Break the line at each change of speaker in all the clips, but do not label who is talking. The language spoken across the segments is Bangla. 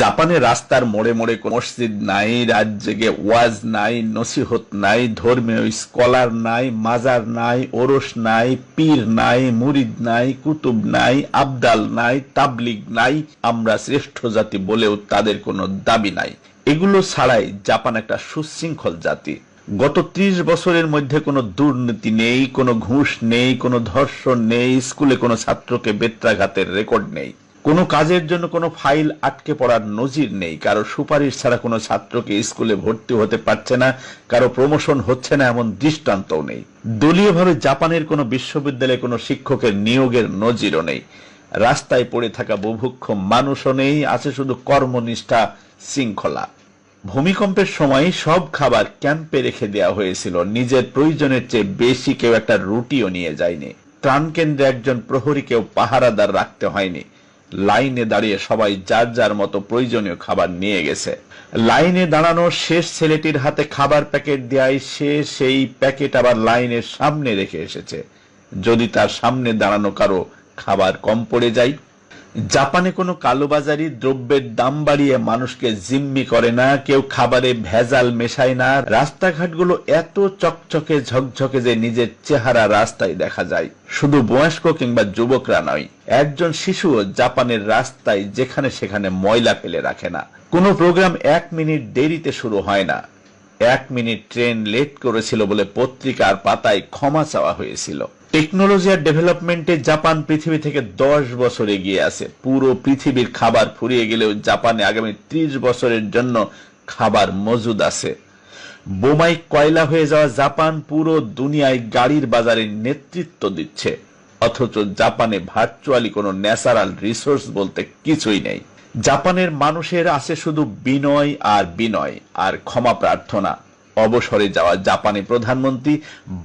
জাপানে রাস্তার মোড়ে মোড়ে কোনো মসজিদ নাই, রাত জেগে ওয়াজ নাই, নসিহত নাই, ধর্মীয় স্কলার নাই, মাজার নাই, ওরস নাই, পীর নাই, মুরিদ নাই, কুতুব নাই, আবদাল নাই, তাবলিগ নাই। আমরা শ্রেষ্ঠ জাতি বলেও তাদের কোনো দাবি নাই। এগুলো ছাড়াই জাপান একটা সুশৃঙ্খল জাতি। গত 30 বছরের মধ্যে কোনো দুর্নীতি নেই, কোনো ঘুষ নেই, কোনো ধর্ষণ নেই, স্কুলে কোনো ছাত্রকে বেত্রাঘাতের রেকর্ড নেই, কোনো কাজের জন্য কোনো ফাইল আটকে পড়ার নজির নেই, কারো সুপারিশ ছাড়া কোনো ছাত্রকে স্কুলে ভর্তি হতে পারছে না, কারো প্রমোশন হচ্ছে না এমন দৃষ্টান্তও নেই। দলীয়ভাবে জাপানের কোনো বিশ্ববিদ্যালয়ে কোনো শিক্ষকের নিয়োগের নজিরও নেই। রাস্তায় পড়ে থাকা বুভুক্ষ মানুষও নেই, আছে শুধু কর্মনিষ্ঠা, শৃঙ্খলা। ভূমিকম্পের সময় সব খাবার ক্যাম্পে রেখে দেওয়া হয়েছিল, নিজের প্রয়োজনের চেয়ে বেশি কেউ একটা রুটিও নিয়ে যায়নি। ত্রাণ কেন্দ্রে একজন প্রহরীকেও পাহারাদার রাখতে হয়নি। লাইনে দাঁড়িয়ে সবাই যার যার মতো প্রয়োজনীয় খাবার নিয়ে গেছে। লাইনে দাঁড়ানো শেষ ছেলেটির হাতে খাবার প্যাকেট দেয়, সে সেই প্যাকেট আবার লাইনের সামনে রেখে এসেছে, যদি তার সামনে দাঁড়ানো কারো খাবার কম পড়ে যায়। জাপানে কোনো কালোবাজারি দ্রব্যের দাম বাড়িয়ে মানুষকে জিম্মি করে না, কেউ খাবারে ভেজাল মেশায় না। রাস্তাঘাটগুলো এত চকচকে ঝকঝকে যে নিজের চেহারা রাস্তায় দেখা যায়। শুধু বয়স্ক কিংবা যুবকরা নয়, একজন শিশুও জাপানের রাস্তায় যেখানে সেখানে ময়লা ফেলে রাখে না। কোনো প্রোগ্রাম 1 মিনিট দেরিতে শুরু হয় না। 1 মিনিট ট্রেন লেট করেছিল বলে পত্রিকার পাতায় ক্ষমা চাওয়া হয়েছিল। টেকনোলজি আর ডেভেলপমেন্টে জাপান পৃথিবী থেকে 10 বছর এগিয়ে আছে। পুরো পৃথিবীর খাবার ফুরিয়ে গেলেও জাপানে আগামী 30 বছরের জন্য খাবার মজুদ আছে। বোমায় কয়লা হয়ে যাওয়া জাপান পুরো দুনিয়ায় গাড়ির বাজারে নেতৃত্ব দিচ্ছে, অথচ জাপানে ভার্চুয়ালি কোনো ন্যাচারাল রিসোর্স বলতে কিছুই নেই। জাপানের মানুষের আছে শুধু বিনয় আর বিনয় আর ক্ষমা প্রার্থনা। অবসরে যাওয়া জাপানি প্রধানমন্ত্রী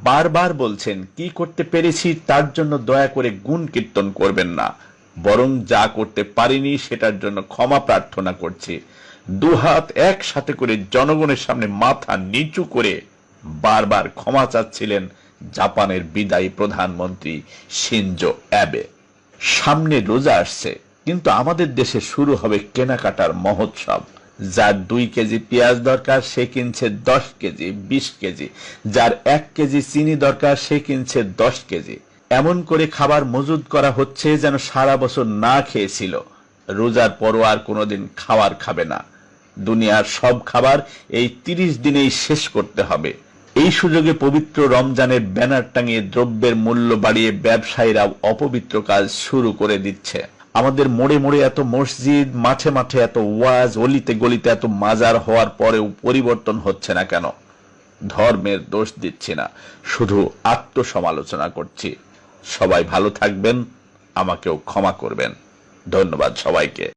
বারবার বলছেন, কি করতে পেরেছি তার জন্য দয়া করে গুণ কীর্তন করবেন না, বরং যা করতে পারিনি সেটার জন্য ক্ষমা প্রার্থনা করছি। দুহাত একসাথে করে জনগণের সামনে মাথা নিচু করে বারবার ক্ষমা চাচ্ছিলেন জাপানের বিদায়ী প্রধানমন্ত্রী শিনজো অ্যাবে। সামনে রোজা আসছে, কিন্তু আমাদের দেশে শুরু হবে কেনাকাটার মহোৎসব। যার 2 কেজি পেঁয়াজ দরকার সে কিনছে 10 কেজি, 20 কেজি। যার 1 কেজি চিনি দরকার সে কিনছে 10 কেজি। এমন করে খাবার মজুদ করা হচ্ছে যেন সারা বছর না খেয়েছিল, রোজার পরও আর কোনোদিন খাবার খাবে না। দুনিয়ার সব খাবার এই 30 দিনেই শেষ করতে হবে। এই সুযোগে পবিত্র রমজানের ব্যানার টাঙিয়ে দ্রব্যের মূল্য বাড়িয়ে ব্যবসায়ীরা অপবিত্র কাজ শুরু করে দিচ্ছে। আমাদের মোড়ে মোড়ে এত মসজিদ, মাঠে মাঠে এত ওয়াজ, অলিতে গলিতে এত মাজার হওয়ার পরেও পরিবর্তন হচ্ছে না কেন? ধর্মের দোষ দিচ্ছি না, শুধু আত্মসমালোচনা করছি। সবাই ভালো থাকবেন, আমাকেও ক্ষমা করবেন। ধন্যবাদ সবাইকে।